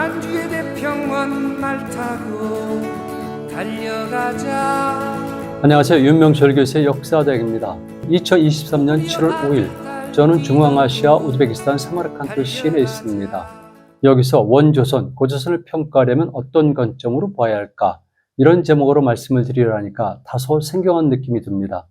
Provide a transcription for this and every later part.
만주의 대평원 말 타고 달려가자. 안녕하세요. 윤명철 교수의 역사대학입니다. 2023년 7월 5일 저는 중앙아시아 우즈베키스탄 사마르칸드 시내에 있습니다. 여기서 원조선, 고조선을 평가하려면 어떤 관점으로 봐야 할까? 이런 제목으로 말씀을 드리려니까 다소 생경한 느낌이 듭니다.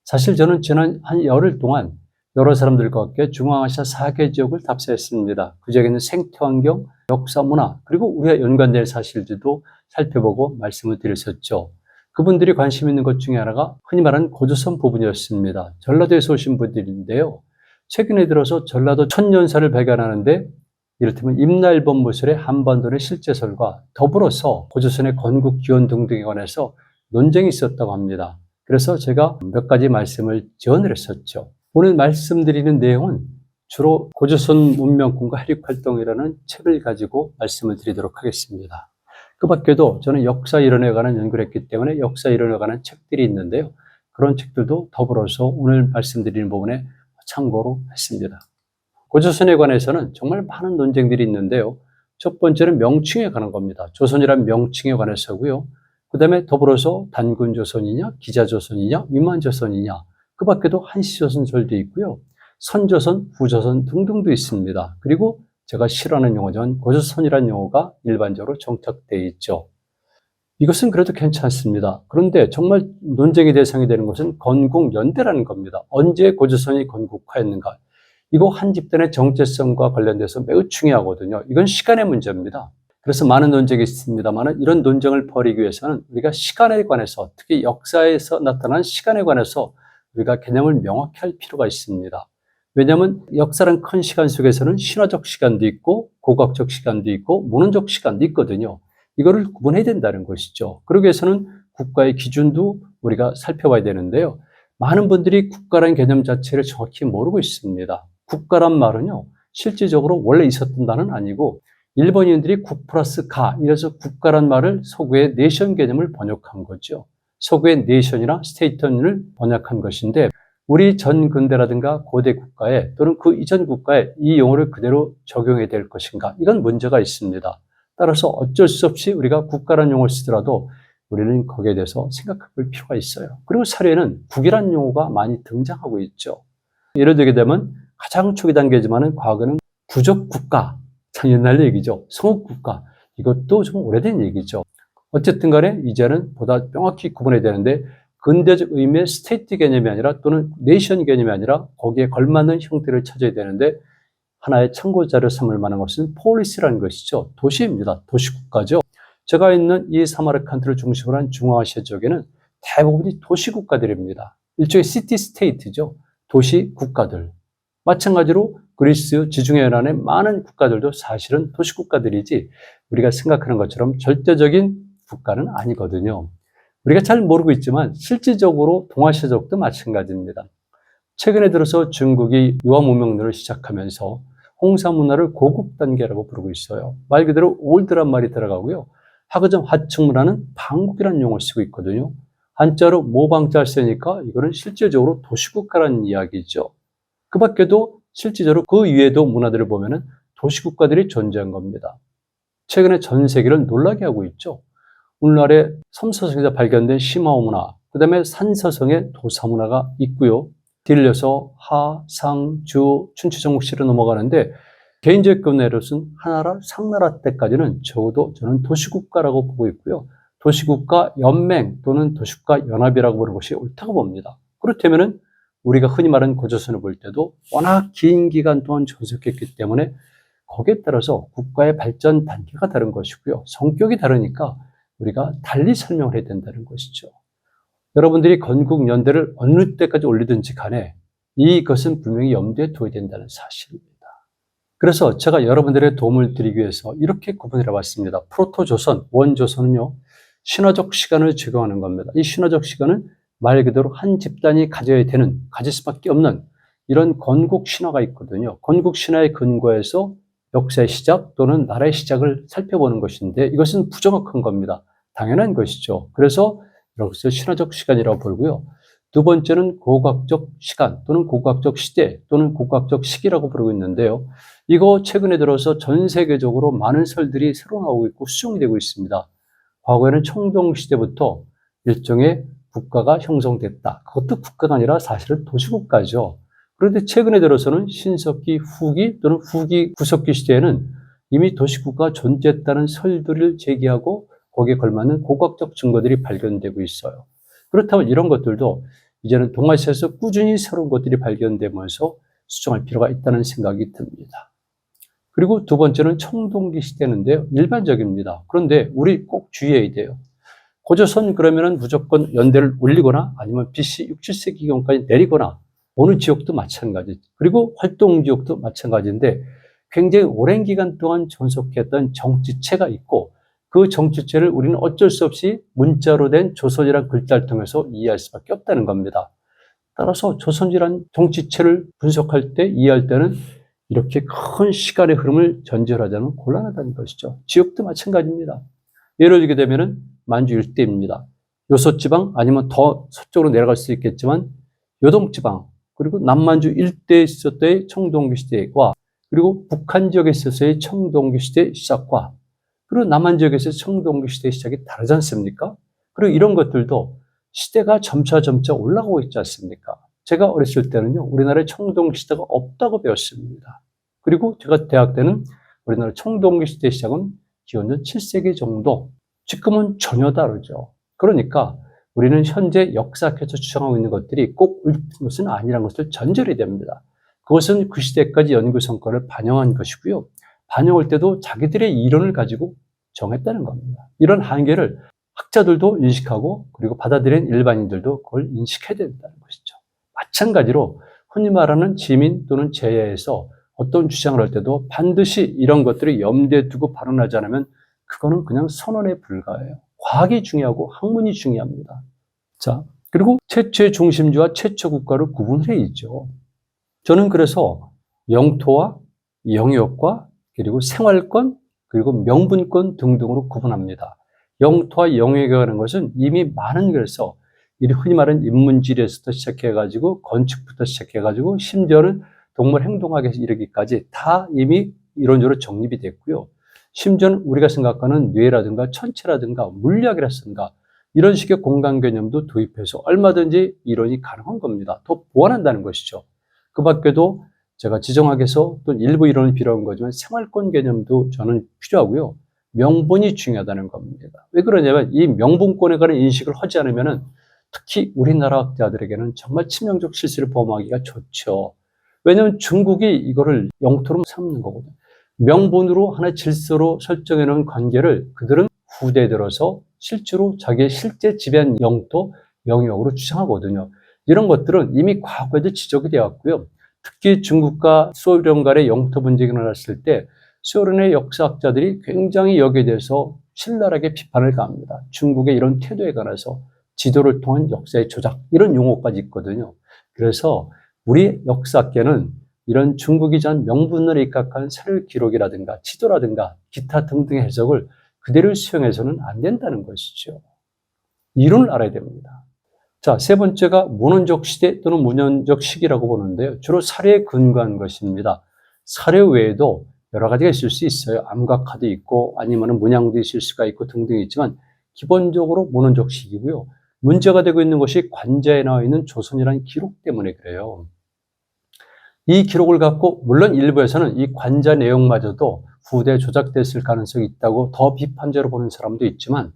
사실 저는 지난 한 열흘 동안 여러 사람들과 함께 중앙아시아 4개 지역을 답사했습니다. 그 지역에 있는 생태환경, 역사, 문화, 그리고 우리가 연관된 사실들도 살펴보고 말씀을 드렸었죠. 그분들이 관심 있는 것 중에 하나가 흔히 말하는 고조선 부분이었습니다. 전라도에서 오신 분들인데요. 최근에 들어서 전라도 천년사를 발견하는데 이를테면 임날범무술의 한반도의 실제설과 더불어서 고조선의 건국 기원 등등에 관해서 논쟁이 있었다고 합니다. 그래서 제가 몇 가지 말씀을 지원을 했었죠. 오늘 말씀드리는 내용은 주로 고조선 문명kun과 해륙활동이라는 책을 가지고 말씀을 드리도록 하겠습니다. 그 밖에도 저는 역사 이론에 관한 연구를 했기 때문에 역사 이론에 관한 책들이 있는데요. 그런 책들도 더불어서 오늘 말씀드리는 부분에 참고로 했습니다. 고조선에 관해서는 정말 많은 논쟁들이 있는데요. 첫 번째는 명칭에 관한 겁니다. 조선이란 명칭에 관해서고요. 그 다음에 더불어서 단군조선이냐, 기자조선이냐, 위만조선이냐, 그 밖에도 한시조선설도 있고요. 선조선, 후조선 등등도 있습니다. 그리고 제가 싫어하는 용어는 고조선이라는 용어가 일반적으로 정착되어 있죠. 이것은 그래도 괜찮습니다. 그런데 정말 논쟁의 대상이 되는 것은 건국연대라는 겁니다. 언제 고조선이 건국하였는가? 이거 한 집단의 정체성과 관련돼서 매우 중요하거든요. 이건 시간의 문제입니다. 그래서 많은 논쟁이 있습니다만 이런 논쟁을 벌이기 위해서는 우리가 시간에 관해서, 특히 역사에서 나타난 시간에 관해서 우리가 개념을 명확히 할 필요가 있습니다. 왜냐하면 역사란 큰 시간 속에서는 신화적 시간도 있고 고고학적 시간도 있고 문헌적 시간도 있거든요. 이거를 구분해야 된다는 것이죠. 그러기 위해서는 국가의 기준도 우리가 살펴봐야 되는데요. 많은 분들이 국가라는 개념 자체를 정확히 모르고 있습니다. 국가란 말은요, 실질적으로 원래 있었던 단어는 아니고 일본인들이 국 플러스 가, 이래서 국가란 말을 서구의 네이션 개념을 번역한 거죠. 서구의 네이션이나 스테이트를 번역한 것인데 우리 전 근대라든가 고대 국가에 또는 그 이전 국가에 이 용어를 그대로 적용해야 될 것인가? 이건 문제가 있습니다. 따라서 어쩔 수 없이 우리가 국가라는 용어를 쓰더라도 우리는 거기에 대해서 생각해 볼 필요가 있어요. 그리고 사례는 국이라는 용어가 많이 등장하고 있죠. 예를 들게 되면 가장 초기 단계지만은 과거는 부족국가, 참 옛날 얘기죠. 성읍국가, 이것도 좀 오래된 얘기죠. 어쨌든 간에 이제는 보다 명확히 구분해야 되는데 근대적 의미의 스테이트 개념이 아니라 또는 네이션 개념이 아니라 거기에 걸맞는 형태를 찾아야 되는데 하나의 참고자료 삼을 만한 것은 폴리스라는 것이죠. 도시입니다. 도시국가죠. 제가 있는 이 사마르칸드를 중심으로 한 중앙아시아 지역에는 대부분이 도시국가들입니다. 일종의 시티 스테이트죠. 도시국가들. 마찬가지로 그리스, 지중해 연안의 많은 국가들도 사실은 도시국가들이지 우리가 생각하는 것처럼 절대적인 국가는 아니거든요. 우리가 잘 모르고 있지만 실질적으로 동아시아족도 마찬가지입니다. 최근에 들어서 중국이 유화 문명론을 시작하면서 홍사 문화를 고급 단계라고 부르고 있어요. 말 그대로 올드란 말이 들어가고요. 하그점 하층 문화는 방국이라는 용어를 쓰고 있거든요. 한자로 모방자를 쓰니까 이거는 실질적으로 도시국가라는 이야기죠. 그 밖에도 실질적으로 그 위에도 문화들을 보면은 도시국가들이 존재한 겁니다. 최근에 전 세계를 놀라게 하고 있죠. 오늘날에 섬서성에서 발견된 시마오 문화, 그 다음에 산서성의 도사 문화가 있고요. 뒤를 이어서 하, 상, 주, 춘추, 전국시로 넘어가는데 개인적 견해로서는 하나라, 상나라 때까지는 적어도 저는 도시국가라고 보고 있고요. 도시국가 연맹 또는 도시국가 연합이라고 보는 것이 옳다고 봅니다. 그렇다면은 우리가 흔히 말하는 고조선을 볼 때도 워낙 긴 기간 동안 존속했기 때문에 거기에 따라서 국가의 발전 단계가 다른 것이고요. 성격이 다르니까 우리가 달리 설명을 해야 된다는 것이죠. 여러분들이 건국연대를 어느 때까지 올리든지 간에 이것은 분명히 염두에 둬야 된다는 사실입니다. 그래서 제가 여러분들의 도움을 드리기 위해서 이렇게 구분해 봤습니다. 프로토조선, 원조선은요, 신화적 시간을 적용하는 겁니다. 이 신화적 시간은 말 그대로 한 집단이 가질 수밖에 없는 이런 건국 신화가 있거든요. 건국 신화의 근거에서 역사의 시작 또는 나라의 시작을 살펴보는 것인데 이것은 부정확한 겁니다. 당연한 것이죠. 그래서 여기서 신화적 시간이라고 보고요. 두 번째는 고고학적 시간 또는 고고학적 시대 또는 고고학적 시기라고 부르고 있는데요. 이거 최근에 들어서 전 세계적으로 많은 설들이 새로 나오고 있고 수정이 되고 있습니다. 과거에는 청동시대부터 일종의 국가가 형성됐다. 그것도 국가가 아니라 사실은 도시국가죠. 그런데 최근에 들어서는 신석기 후기 또는 후기 구석기 시대에는 이미 도시국가가 존재했다는 설들을 제기하고 거기에 걸맞는 고고학적 증거들이 발견되고 있어요. 그렇다면 이런 것들도 이제는 동아시아에서 꾸준히 새로운 것들이 발견되면서 수정할 필요가 있다는 생각이 듭니다. 그리고 두 번째는 청동기 시대인데요. 일반적입니다. 그런데 우리 꼭 주의해야 돼요. 고조선 그러면은 무조건 연대를 올리거나 아니면 BC 6, 7세기경까지 내리거나 어느 지역도 마찬가지. 그리고 활동 지역도 마찬가지인데 굉장히 오랜 기간 동안 존속했던 정치체가 있고 그 정치체를 우리는 어쩔 수 없이 문자로 된 조선이라는 글자를 통해서 이해할 수밖에 없다는 겁니다. 따라서 조선이라는 정치체를 분석할 때 이해할 때는 이렇게 큰 시간의 흐름을 전제하자면 곤란하다는 것이죠. 지역도 마찬가지입니다. 예를 들게 되면은 만주 일대입니다. 요소지방 아니면 더 서쪽으로 내려갈 수 있겠지만 요동지방 그리고 남만주 일대에 있었을 때의 청동기 시대와 그리고 북한 지역에 있어서의 청동기 시대 시작과 그리고 남한 지역에서 청동기 시대 시작이 다르지 않습니까? 그리고 이런 것들도 시대가 점차 올라가고 있지 않습니까? 제가 어렸을 때는요, 우리나라에 청동기 시대가 없다고 배웠습니다. 그리고 제가 대학 때는 우리나라 청동기 시대 시작은 기원전 7세기 정도, 지금은 전혀 다르죠. 그러니까 우리는 현재 역사학에서 주장하고 있는 것들이 꼭 옳은 것은 아니라는 것을 전제해야 됩니다. 그것은 그 시대까지 연구 성과를 반영한 것이고요. 반영할 때도 자기들의 이론을 가지고 정했다는 겁니다. 이런 한계를 학자들도 인식하고 그리고 받아들인 일반인들도 그걸 인식해야 된다는 것이죠. 마찬가지로 흔히 말하는 지민 또는 제야에서 어떤 주장을 할 때도 반드시 이런 것들을 염두에 두고 발언하지 않으면 그거는 그냥 선언에 불과해요. 과학이 중요하고 학문이 중요합니다. 자, 그리고 최초의 중심지와 최초 국가를 구분해 있죠. 저는 그래서 영토와 영역과 그리고 생활권 그리고 명분권 등등으로 구분합니다. 영토와 영역이라는 것은 이미 많은 그래서 흔히 말하는 인문지리에서부터 시작해가지고 건축부터 시작해가지고 심지어는 동물 행동학에 이르기까지 다 이미 이론적으로 정립이 됐고요. 심지어는 우리가 생각하는 뇌라든가 천체라든가 물리학이라든가 이런 식의 공간 개념도 도입해서 얼마든지 이론이 가능한 겁니다. 더 보완한다는 것이죠. 그 밖에도 제가 지정학에서 또 일부 이론이 필요한 거지만 생활권 개념도 저는 필요하고요. 명분이 중요하다는 겁니다. 왜 그러냐면 이 명분권에 관한 인식을 하지 않으면은 특히 우리나라 학자들에게는 정말 치명적 실수를 범하기가 좋죠. 왜냐하면 중국이 이거를 영토로 삼는 거거든요. 명분으로 하나의 질서로 설정해 놓은 관계를 그들은 후대에 들어서 실제로 자기의 실제 지배한 영토, 영역으로 주장하거든요. 이런 것들은 이미 과거에도 지적이 되었고요. 특히 중국과 소련 간의 영토 분쟁이 일어났을 때 소련의 역사학자들이 굉장히 여기에 대해서 신랄하게 비판을 가합니다. 중국의 이런 태도에 관해서 지도를 통한 역사의 조작 이런 용어까지 있거든요. 그래서 우리 역사학계는 이런 중국이 전 명분으로 입각한 서류 기록이라든가 지도라든가 기타 등등의 해석을 그대로 수용해서는 안 된다는 것이죠. 이론을 알아야 됩니다. 자, 세 번째가 문헌적 시대 또는 문헌적 시기라고 보는데요. 주로 사례에 근거한 것입니다. 사례 외에도 여러 가지가 있을 수 있어요. 암각화도 있고 아니면 문양도 있을 수가 있고 등등이 있지만 기본적으로 문헌적 시기고요. 문제가 되고 있는 것이 관자에 나와 있는 조선이라는 기록 때문에 그래요. 이 기록을 갖고 물론 일부에서는 이 관자 내용마저도 후대에 조작됐을 가능성이 있다고 더 비판적으로 보는 사람도 있지만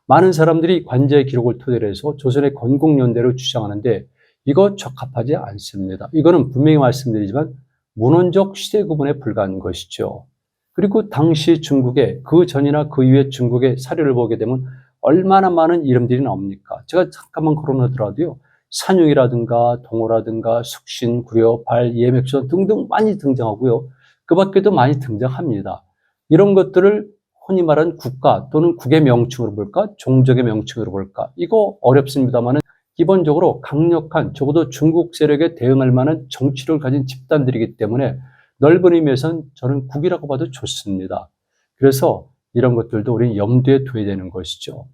많은 사람들이 관자의 기록을 토대로 해서 조선의 건국연대를 주장하는데 이거 적합하지 않습니다. 이거는 분명히 말씀드리지만 문헌적 시대 구분에 불과한 것이죠. 그리고 당시 중국의 그 전이나 그 이후의 중국의 사료를 보게 되면 얼마나 많은 이름들이 나옵니까? 제가 잠깐만 거론하더라도요. 산용이라든가 동호라든가 숙신, 구려, 발, 예맥선 등등 많이 등장하고요. 그 밖에도 많이 등장합니다. 이런 것들을 흔히 말하는 국가 또는 국의 명칭으로 볼까? 종족의 명칭으로 볼까? 이거 어렵습니다만 기본적으로 강력한 적어도 중국 세력에 대응할 만한 정치를 가진 집단들이기 때문에 넓은 의미에서는 저는 국이라고 봐도 좋습니다. 그래서 이런 것들도 우리는 염두에 둬야 되는 것이죠.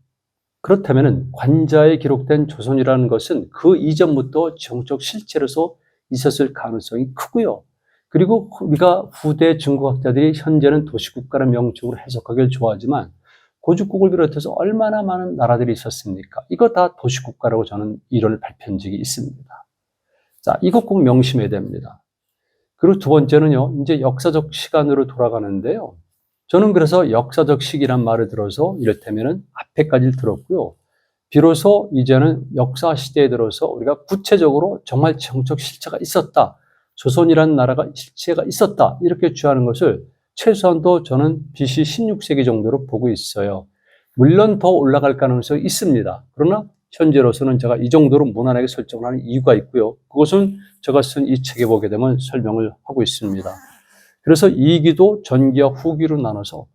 그렇다면 관자에 기록된 조선이라는 것은 그 이전부터 정적 실체로서 있었을 가능성이 크고요. 그리고 우리가 후대 중국학자들이 현재는 도시국가라는 명칭으로 해석하기를 좋아하지만 고죽국을 비롯해서 얼마나 많은 나라들이 있었습니까? 이거 다 도시국가라고 저는 이론을 발표한 적이 있습니다. 자, 이것 꼭 명심해야 됩니다. 그리고 두 번째는요, 이제 역사적 시간으로 돌아가는데요. 저는 그래서 역사적 시기란 말을 들어서 이를테면은 앞에까지를 들었고요. 비로소 이제는 역사 시대에 들어서 우리가 구체적으로 정말 정적 실체가 있었다. 조선이라는 나라가 실체가 있었다. 이렇게 주장하는 것을 최소한도 저는 BC 16세기 정도로 보고 있어요. 물론 더 올라갈 가능성이 있습니다. 그러나 현재로서는 제가 이 정도로 무난하게 설정을 하는 이유가 있고요. 그것은 제가 쓴 이 책에 보게 되면 설명을 하고 있습니다. 그래서 2기도 전기와 후기로 나눠서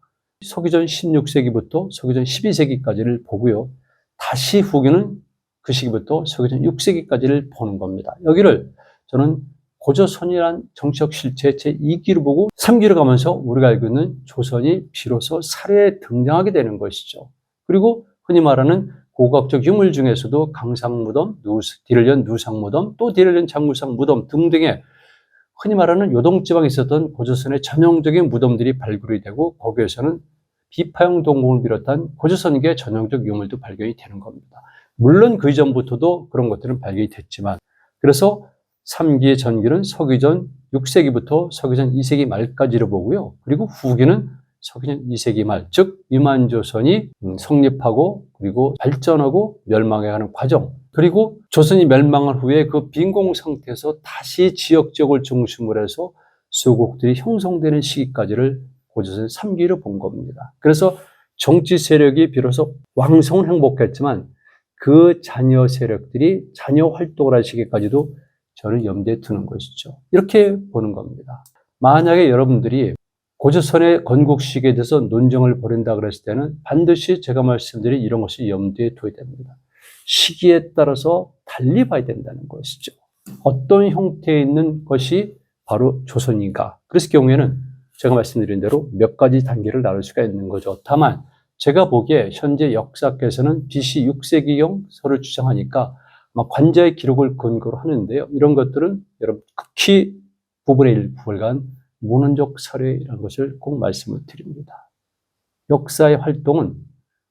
서기전 16세기부터 서기전 12세기까지를 보고요. 다시 후기는 그 시기부터 서기전 6세기까지를 보는 겁니다. 여기를 저는 고조선이란 정치적 실체 제2기를 보고 3기를 가면서 우리가 알고 있는 조선이 비로소 사례에 등장하게 되는 것이죠. 그리고 흔히 말하는 고고학적 유물 중에서도 강상무덤, 뒤를 연 누상무덤, 또 뒤를 연 장물상 무덤 등등의 흔히 말하는 요동지방에 있었던 고조선의 전형적인 무덤들이 발굴이 되고 거기에서는 비파형 동공을 비롯한 고조선계의 전형적 유물도 발견이 되는 겁니다. 물론 그 이전부터도 그런 것들은 발견이 됐지만 그래서 3기의 전기는 서기전 6세기부터 서기전 2세기 말까지를 보고요. 그리고 후기는 서기전 2세기 말, 즉 유만조선이 성립하고 그리고 발전하고 멸망해가는 과정, 그리고 조선이 멸망한 후에 그 빈공 상태에서 다시 지역을 중심으로 해서 수국들이 형성되는 시기까지를 고조선 3기를 본 겁니다. 그래서 정치 세력이 비로소 왕성은 행복했지만 그 자녀 세력들이 자녀 활동을 할 시기까지도 저는 염두에 두는 것이죠. 이렇게 보는 겁니다. 만약에 여러분들이 고조선의 건국 시기에 대해서 논쟁을 벌인다 그랬을 때는 반드시 제가 말씀드린 이런 것을 염두에 둬야 됩니다. 시기에 따라서 달리 봐야 된다는 것이죠. 어떤 형태에 있는 것이 바로 조선인가. 그래서 경우에는 제가 말씀드린 대로 몇 가지 단계를 나눌 수가 있는 거죠. 다만 제가 보기에 현재 역사께서는 BC 6세기경서를 주장하니까 아마 관자의 기록을 근거로 하는데요. 이런 것들은 여러분 극히 부분의 일부에 불과한 문헌적 사례라는 것을 꼭 말씀을 드립니다. 역사의 활동은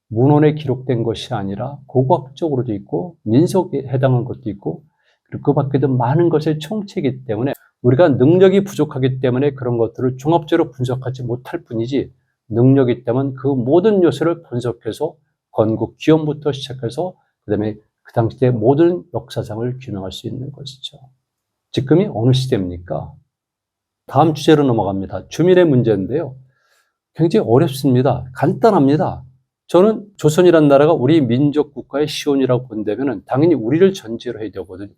문헌에 기록된 것이 아니라 고고학적으로도 있고 민속에 해당한 것도 있고 그리고 그 밖에도 많은 것의 총체이기 때문에 우리가 능력이 부족하기 때문에 그런 것들을 종합적으로 분석하지 못할 뿐이지 능력이 있다면 그 모든 요소를 분석해서 건국 기원부터 시작해서 그다음에 그 당시의 모든 역사상을 규명할 수 있는 것이죠. 지금이 어느 시대입니까? 다음 주제로 넘어갑니다. 주민의 문제인데요. 굉장히 어렵습니다. 간단합니다. 저는 조선이라는 나라가 우리 민족 국가의 시온이라고 본다면 당연히 우리를 전제로 해야 되거든요.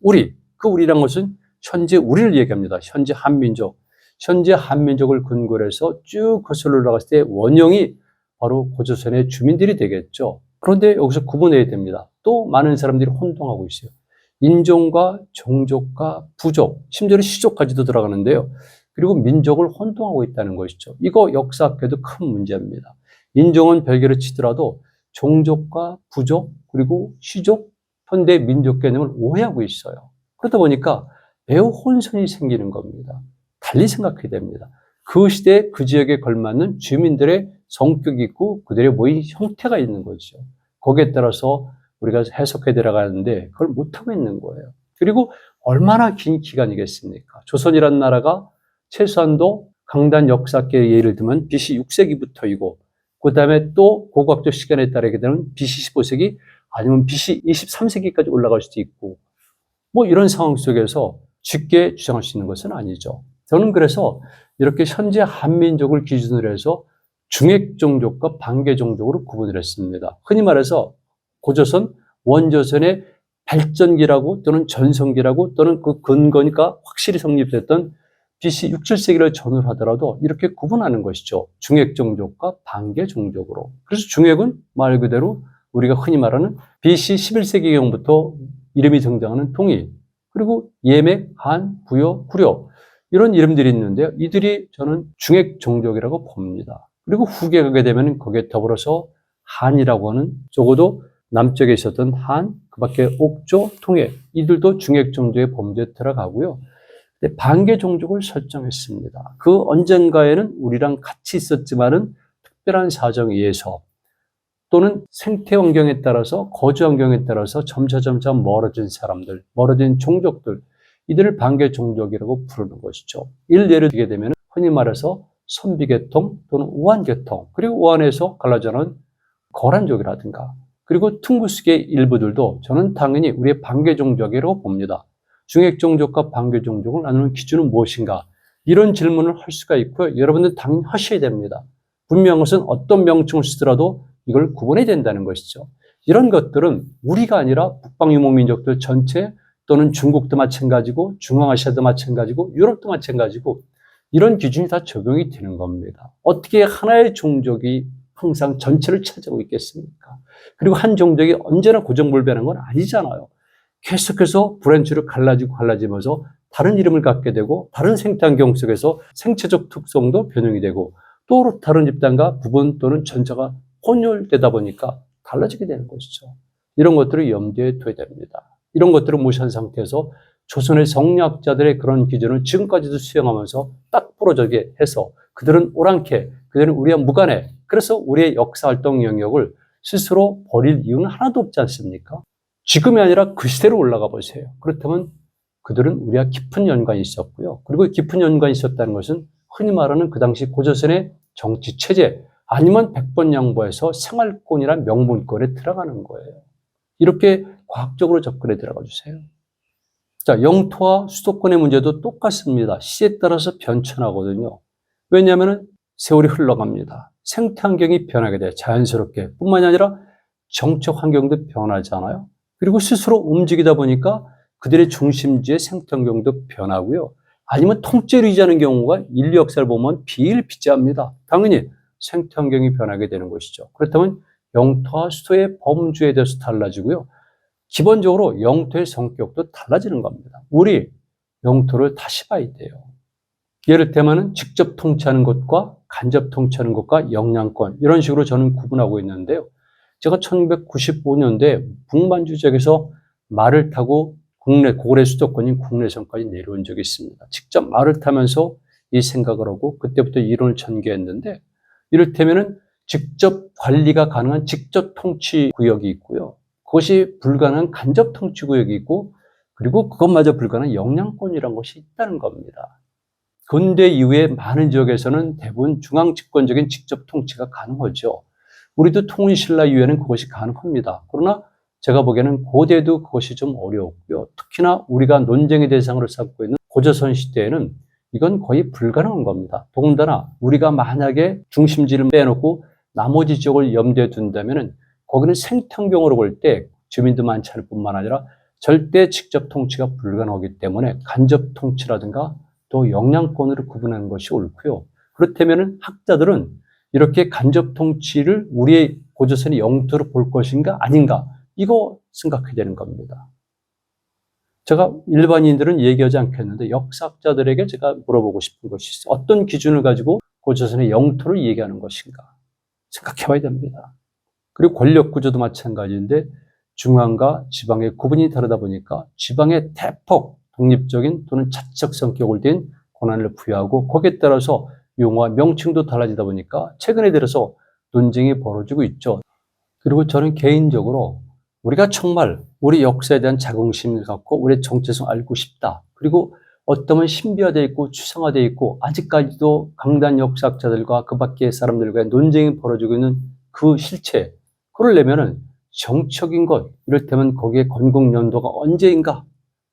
그 우리란 것은 현재 우리를 얘기합니다. 현재 한민족. 현재 한민족을 근거로 해서 쭉 거슬러 올라갔을 때 원형이 바로 고조선의 주민들이 되겠죠. 그런데 여기서 구분해야 됩니다. 또 많은 사람들이 혼동하고 있어요. 인종과 종족과 부족, 심지어는 시족까지도 들어가는데요. 그리고 민족을 혼동하고 있다는 것이죠. 이거 역사학계도 큰 문제입니다. 인종은 별개로 치더라도 종족과 부족 그리고 시족, 현대 민족 개념을 오해하고 있어요. 그러다 보니까 매우 혼선이 생기는 겁니다. 달리 생각해야 됩니다. 그 시대 그 지역에 걸맞는 주민들의 성격이 있고 그들의 모임 형태가 있는 거죠. 거기에 따라서 우리가 해석해 들어가는데 그걸 못하고 있는 거예요. 그리고 얼마나 긴 기간이겠습니까? 조선이라는 나라가 최소한도 강단 역사계의 예를 들면 BC 6세기부터이고 그 다음에 또 고고학적 시간에 따르게 되면 BC 15세기 아니면 BC 23세기까지 올라갈 수도 있고 뭐 이런 상황 속에서 쉽게 주장할 수 있는 것은 아니죠. 저는 그래서 이렇게 현재 한민족을 기준으로 해서 중액종족과 반계종족으로 구분을 했습니다. 흔히 말해서 고조선, 원조선의 발전기라고 또는 전성기라고 또는 그 근거니까 확실히 성립됐던 BC 6, 7세기를 전후로 하더라도 이렇게 구분하는 것이죠. 중액종족과 반계종족으로. 그래서 중액은 말 그대로 우리가 흔히 말하는 BC 11세기경부터 이름이 등장하는 동일, 그리고 예맥, 한, 부여, 구려 이런 이름들이 있는데요. 이들이 저는 중액종족이라고 봅니다. 그리고 후기에 가게 되면 거기에 더불어서 한이라고 하는 적어도 남쪽에 있었던 한, 그 밖에 옥조, 통해 이들도 중액종족의 범죄에 들어가고요. 근데 반개 종족을 설정했습니다. 그 언젠가에는 우리랑 같이 있었지만은 특별한 사정에 의해서 또는 생태 환경에 따라서 거주 환경에 따라서 점차 멀어진 사람들, 멀어진 종족들, 이들을 반개 종족이라고 부르는 것이죠. 예를 들게 되면 흔히 말해서 선비계통 또는 우한계통, 그리고 우한에서 갈라져는 거란족이라든가, 그리고 퉁구스계 일부들도 저는 당연히 우리의 반개 종족이라고 봅니다. 중액종족과 반개 종족을 나누는 기준은 무엇인가? 이런 질문을 할 수가 있고요. 여러분들 당연히 하셔야 됩니다. 분명한 것은 어떤 명칭을 쓰더라도 이걸 구분해야 된다는 것이죠. 이런 것들은 우리가 아니라 북방유목민족들 전체 또는 중국도 마찬가지고 중앙아시아도 마찬가지고 유럽도 마찬가지고 이런 기준이 다 적용이 되는 겁니다. 어떻게 하나의 종족이 항상 전체를 차지하고 있겠습니까? 그리고 한 종족이 언제나 고정불변한 건 아니잖아요. 계속해서 브랜치로 갈라지면서 다른 이름을 갖게 되고 다른 생태환경 속에서 생체적 특성도 변형이 되고 또 다른 집단과 부분 또는 전자가 혼혈되다 보니까 달라지게 되는 것이죠. 이런 것들을 염두에 둬야 됩니다. 이런 것들을 무시한 상태에서 조선의 성리학자들의 그런 기준을 지금까지도 수용하면서 딱 부러지게 해서 그들은 오랑캐, 그들은 우리와 무관해. 그래서 우리의 역사활동 영역을 스스로 버릴 이유는 하나도 없지 않습니까? 지금이 아니라 그 시대로 올라가 보세요. 그렇다면 그들은 우리와 깊은 연관이 있었고요. 그리고 깊은 연관이 있었다는 것은 흔히 말하는 그 당시 고조선의 정치체제 아니면 백번양보에서 생활권이란 명분권에 들어가는 거예요. 이렇게 과학적으로 접근해 들어가 주세요. 자, 영토와 수도권의 문제도 똑같습니다. 시에 따라서 변천하거든요. 왜냐하면 세월이 흘러갑니다. 생태환경이 변하게 돼요. 자연스럽게. 뿐만이 아니라 정책 환경도 변하잖아요. 그리고 스스로 움직이다 보니까 그들의 중심지의 생태환경도 변하고요. 아니면 통째로 이자는 경우가 인류 역사를 보면 비일비재합니다. 당연히 생태환경이 변하게 되는 것이죠. 그렇다면 영토와 수도의 범주에 대해서 달라지고요. 기본적으로 영토의 성격도 달라지는 겁니다. 우리 영토를 다시 봐야 돼요. 예를 들면 직접 통치하는 것과 간접 통치하는 것과 영향권 이런 식으로 저는 구분하고 있는데요. 제가 1995년도에 북만주 지역에서 말을 타고 고구려 수도권인 국내선까지 내려온 적이 있습니다. 직접 말을 타면서 이 생각을 하고 그때부터 이론을 전개했는데 이를테면은 직접 관리가 가능한 직접 통치 구역이 있고요. 그것이 불가능한 간접 통치 구역이 있고 그리고 그것마저 불가능한 영향권이라는 것이 있다는 겁니다. 근대 이후에 많은 지역에서는 대부분 중앙 집권적인 직접 통치가 가능하죠. 우리도 통일신라 이후에는 그것이 가능합니다. 그러나 제가 보기에는 고대도 그것이 좀 어려웠고요. 특히나 우리가 논쟁의 대상으로 삼고 있는 고조선 시대에는 이건 거의 불가능한 겁니다. 더군다나 우리가 만약에 중심지를 빼놓고 나머지 지역을 염두에 둔다면 거기는 생태환경으로 볼 때 주민도 많지 않을 뿐만 아니라 절대 직접 통치가 불가능하기 때문에 간접 통치라든가 또 영향권으로 구분하는 것이 옳고요. 그렇다면 학자들은 이렇게 간접 통치를 우리의 고조선의 영토로 볼 것인가 아닌가 이거 생각해야 되는 겁니다. 제가 일반인들은 얘기하지 않겠는데 역사학자들에게 제가 물어보고 싶은 것이 있어요. 어떤 기준을 가지고 고조선의 영토를 얘기하는 것인가 생각해 봐야 됩니다. 그리고 권력 구조도 마찬가지인데 중앙과 지방의 구분이 다르다 보니까 지방의 대폭 독립적인 또는 자치적 성격을 띤 권한을 부여하고 거기에 따라서 용어와 명칭도 달라지다 보니까 최근에 들어서 논쟁이 벌어지고 있죠. 그리고 저는 개인적으로 우리가 정말 우리 역사에 대한 자긍심을 갖고 우리의 정체성을 알고 싶다. 그리고 어떠면 신비화되어 있고 추상화되어 있고 아직까지도 강단 역사학자들과 그 밖의 사람들과의 논쟁이 벌어지고 있는 그 실체 그러려면은 정적인 것 이를테면 거기에 건국 연도가 언제인가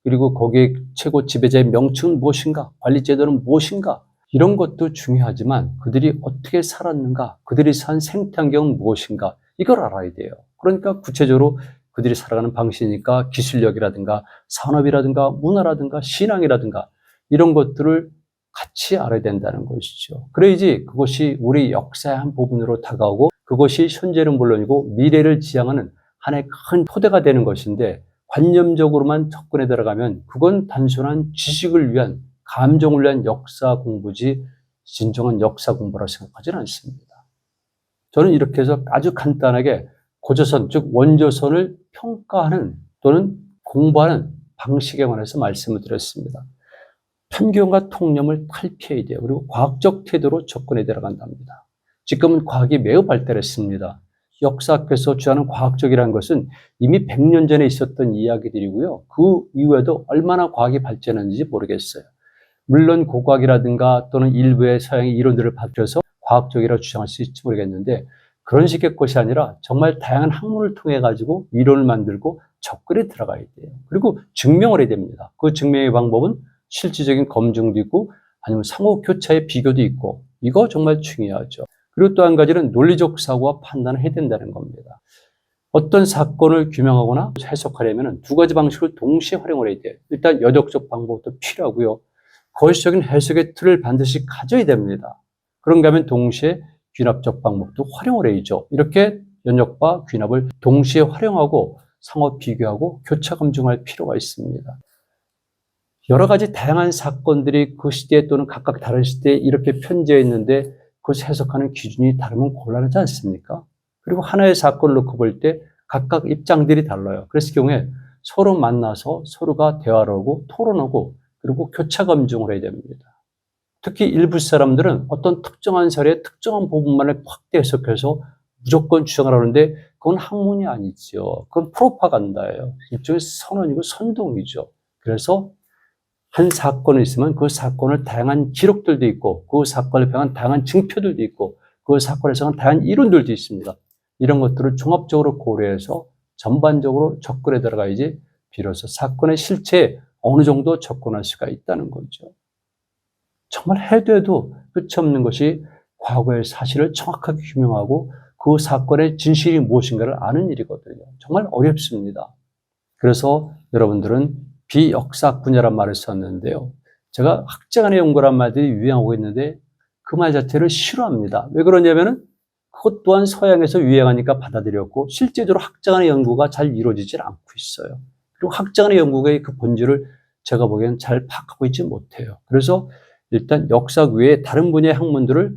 그리고 거기에 최고 지배자의 명칭은 무엇인가 관리 제도는 무엇인가 이런 것도 중요하지만 그들이 어떻게 살았는가 그들이 산 생태환경은 무엇인가 이걸 알아야 돼요. 그러니까 구체적으로 그들이 살아가는 방식이니까 기술력이라든가 산업이라든가 문화라든가 신앙이라든가 이런 것들을 같이 알아야 된다는 것이죠. 그래야지 그것이 우리 역사의 한 부분으로 다가오고 그것이 현재는 물론이고 미래를 지향하는 하나의 큰 토대가 되는 것인데 관념적으로만 접근해 들어가면 그건 단순한 지식을 위한 감정을 위한 역사 공부지 진정한 역사 공부라 생각하지는 않습니다. 저는 이렇게 해서 아주 간단하게 고조선, 즉 원조선을 평가하는 또는 공부하는 방식에 관해서 말씀을 드렸습니다. 편견과 통념을 탈피해야 돼요. 그리고 과학적 태도로 접근해 들어간답니다. 지금은 과학이 매우 발달했습니다. 역사학에서 주장하는 과학적이라는 것은 이미 100년 전에 있었던 이야기들이고요. 그 이후에도 얼마나 과학이 발전했는지 모르겠어요. 물론 고고학이라든가 또는 일부의 서양의 이론들을 받들여서 과학적이라고 주장할 수 있을지 모르겠는데 그런 식의 것이 아니라 정말 다양한 학문을 통해 가지고 이론을 만들고 접근에 들어가야 돼요. 그리고 증명을 해야 됩니다. 그 증명의 방법은 실질적인 검증도 있고 아니면 상호 교차의 비교도 있고 이거 정말 중요하죠. 그리고 또 한 가지는 논리적 사고와 판단을 해야 된다는 겁니다. 어떤 사건을 규명하거나 해석하려면 두 가지 방식을 동시에 활용을 해야 돼요. 일단 여적적 방법도 필요하고요. 거시적인 해석의 틀을 반드시 가져야 됩니다. 그런가 하면 동시에 귀납적 방법도 활용을 해야죠. 이렇게 연역과 귀납을 동시에 활용하고 상호 비교하고 교차 검증할 필요가 있습니다. 여러 가지 다양한 사건들이 그 시대 또는 각각 다른 시대에 이렇게 편재해 있는데 그것을 해석하는 기준이 다르면 곤란하지 않습니까? 그리고 하나의 사건을 놓고 볼 때 각각 입장들이 달라요. 그랬을 경우에 서로 만나서 서로가 대화를 하고 토론하고 그리고 교차 검증을 해야 됩니다. 특히 일부 사람들은 어떤 특정한 사례의 특정한 부분만을 확대 해석해서 무조건 주장을 하는데 그건 학문이 아니죠. 그건 프로파간다예요. 일종의 선언이고 선동이죠. 그래서 한 사건이 있으면 그 사건을 다양한 기록들도 있고 그 사건을 평한 다양한 증표들도 있고 그 사건에서 다양한 이론들도 있습니다. 이런 것들을 종합적으로 고려해서 전반적으로 접근에 들어가야지 비로소 사건의 실체에 어느 정도 접근할 수가 있다는 거죠. 정말 해도 끝이 없는 것이 과거의 사실을 정확하게 규명하고 그 사건의 진실이 무엇인가를 아는 일이거든요. 정말 어렵습니다. 그래서 여러분들은 비역사학 분야란 말을 썼는데요. 제가 학자간의 연구란 말들이 유행하고 있는데 그 말 자체를 싫어합니다. 왜 그러냐면은 그것 또한 서양에서 유행하니까 받아들였고 실제적으로 학자간의 연구가 잘 이루어지질 않고 있어요. 그리고 학자간의 연구의 그 본질을 제가 보기에는 잘 파악하고 있지 못해요. 그래서 일단 역사 외에 다른 분야의 학문들을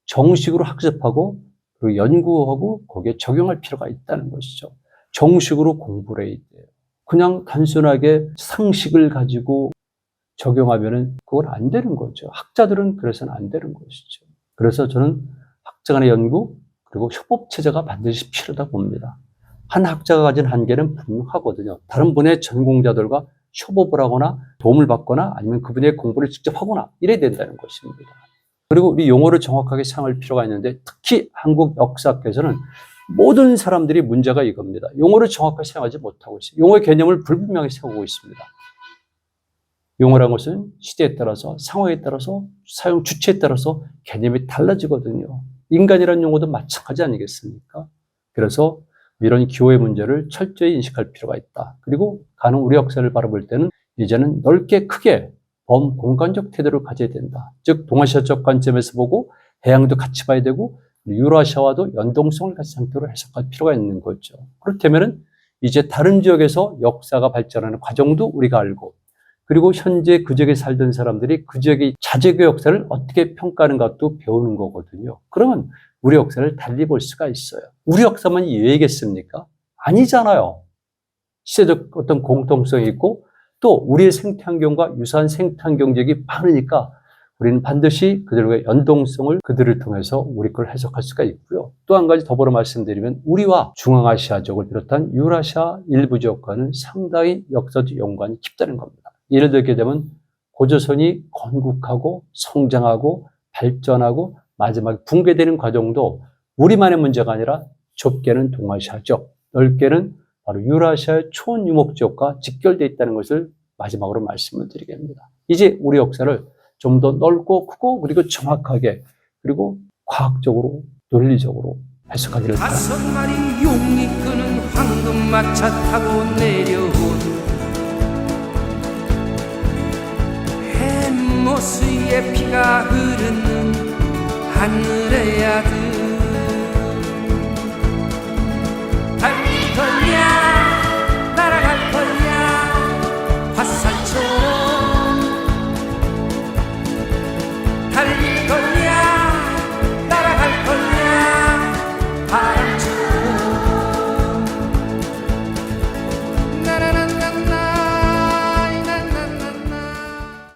정식으로 학습하고 그리고 연구하고 거기에 적용할 필요가 있다는 것이죠. 정식으로 공부를 해야 돼요. 그냥 단순하게 상식을 가지고 적용하면은 그건 안 되는 거죠. 학자들은 그래서는 안 되는 것이죠. 그래서 저는 학자 간의 연구 그리고 협업 체제가 반드시 필요하다고 봅니다. 한 학자가 가진 한계는 분명하거든요. 다른 분야의 전공자들과 협업을 하거나 도움을 받거나 아니면 그분의 공부를 직접 하거나 이래야 된다는 것입니다. 그리고 우리 용어를 정확하게 사용할 필요가 있는데 특히 한국 역사학에서는 모든 사람들이 문제가 이겁니다. 용어를 정확하게 사용하지 못하고 있어요. 용어의 개념을 불분명하게 세우고 있습니다. 용어란 것은 시대에 따라서 상황에 따라서 사용 주체에 따라서 개념이 달라지거든요. 인간이라는 용어도 마찬가지 아니겠습니까? 그래서 이런 기호의 문제를 철저히 인식할 필요가 있다. 그리고 가는 우리 역사를 바라볼 때는 이제는 넓게 크게 범공간적 태도를 가져야 된다. 즉 동아시아적 관점에서 보고 해양도 같이 봐야 되고 유라시아와도 연동성을 가진 상태로 해석할 필요가 있는 거죠. 그렇다면 이제 다른 지역에서 역사가 발전하는 과정도 우리가 알고 그리고 현재 그 지역에 살던 사람들이 그 지역의 자재교 역사를 어떻게 평가하는 것도 배우는 거거든요. 그러면 우리 역사를 달리 볼 수가 있어요. 우리 역사만 이해겠습니까? 아니잖아요. 시대적 어떤 공통성이 있고 또 우리의 생태환경과 유사한 생태환경적이 많으니까 우리는 반드시 그들과의 연동성을 그들을 통해서 우리 걸 해석할 수가 있고요. 또 한 가지 더불어 말씀드리면 우리와 중앙아시아족을 비롯한 유라시아 일부 지역과는 상당히 역사적 연관이 깊다는 겁니다. 예를 들게 되면 고조선이 건국하고 성장하고 발전하고 마지막에 붕괴되는 과정도 우리만의 문제가 아니라 좁게는 동아시아족, 넓게는 바로 유라시아의 초원유목지역과 직결되어 있다는 것을 마지막으로 말씀을 드리겠습니다. 이제 우리 역사를 좀 더 넓고 크고 그리고 정확하게 그리고 과학적으로 논리적으로 해석하기를 바랍니다. 5마리 용이 끄는 황금마차 타고 내려온 햇모스의 피가 흐르는 하늘의 아들